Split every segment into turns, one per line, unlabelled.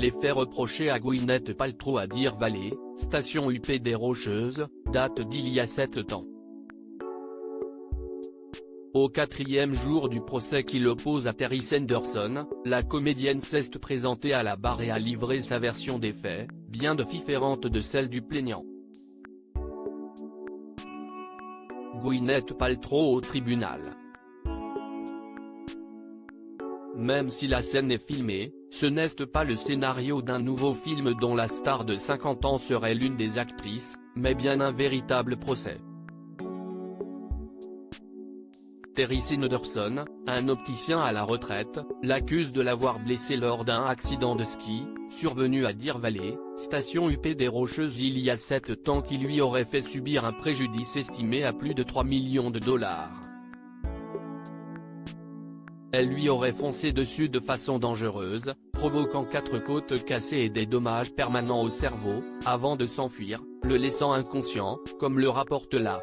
Les faits reprochés à Gwyneth Paltrow à Deer Valley, station UP des Rocheuses, datent d'il y a 7 ans. Au 4e jour du procès qui l'oppose à Terry Sanderson, la comédienne s'est présentée à la barre et a livré sa version des faits, bien différente de celle du plaignant. Gwyneth Paltrow au tribunal. Même si la scène est filmée, ce n'est pas le scénario d'un nouveau film dont la star de 50 ans serait l'une des actrices, mais bien un véritable procès. Terry Sanderson, un opticien à la retraite, l'accuse de l'avoir blessé lors d'un accident de ski, survenu à Deer Valley, station UP des Rocheuses il y a 7 ans qui lui aurait fait subir un préjudice estimé à plus de 3 millions de dollars. Elle lui aurait foncé dessus de façon dangereuse, provoquant 4 côtes cassées et des dommages permanents au cerveau, avant de s'enfuir, le laissant inconscient, comme le rapporte l'AFP.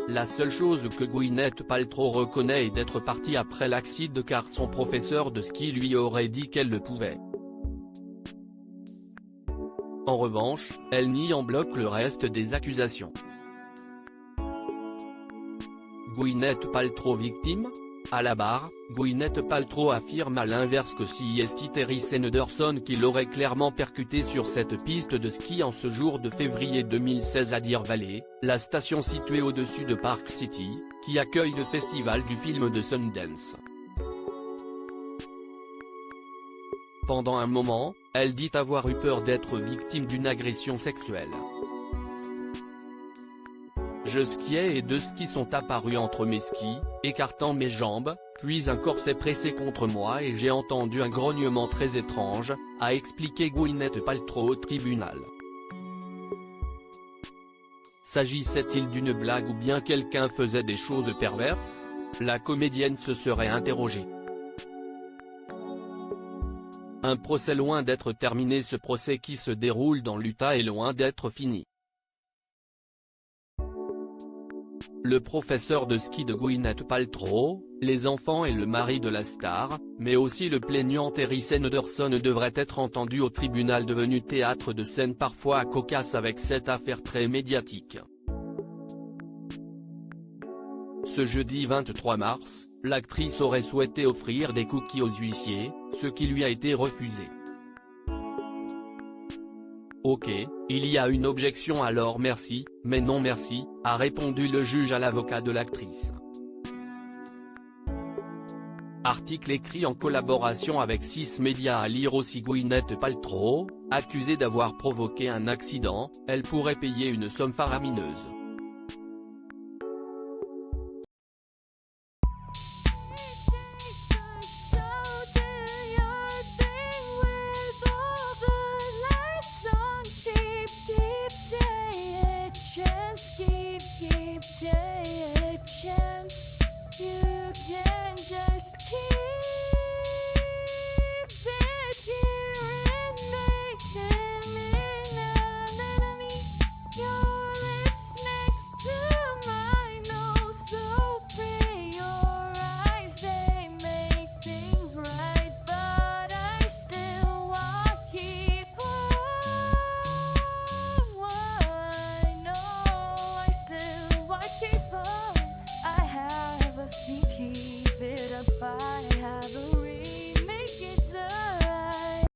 La seule chose que Gwyneth Paltrow reconnaît est d'être partie après l'accident car son professeur de ski lui aurait dit qu'elle le pouvait. En revanche, elle nie en bloc le reste des accusations. Gwyneth Paltrow victime ? À la barre, Gwyneth Paltrow affirme à l'inverse que si est Terry Sanderson qui l'aurait clairement percuté sur cette piste de ski en ce jour de février 2016 à Deer Valley, la station située au-dessus de Park City, qui accueille le festival du film de Sundance. Pendant un moment, elle dit avoir eu peur d'être victime d'une agression sexuelle. Je skiais et 2 skis sont apparus entre mes skis, écartant mes jambes, puis un corps s'est pressé contre moi et j'ai entendu un grognement très étrange, a expliqué Gwyneth Paltrow au tribunal. S'agissait-il d'une blague ou bien quelqu'un faisait des choses perverses ? La comédienne se serait interrogée. Un procès loin d'être terminé. Ce procès qui se déroule dans l'Utah est loin d'être fini. Le professeur de ski de Gwyneth Paltrow, les enfants et le mari de la star, mais aussi le plaignant Terry Sanderson devraient être entendus au tribunal devenu théâtre de scènes parfois cocasses avec cette affaire très médiatique. Ce jeudi 23 mars, l'actrice aurait souhaité offrir des cookies aux huissiers, ce qui lui a été refusé. Ok, il y a une objection alors merci, mais non merci, a répondu le juge à l'avocat de l'actrice. Article écrit en collaboration avec 6 médias à lire aussi. Gwyneth Paltrow, accusée d'avoir provoqué un accident, elle pourrait payer une somme faramineuse.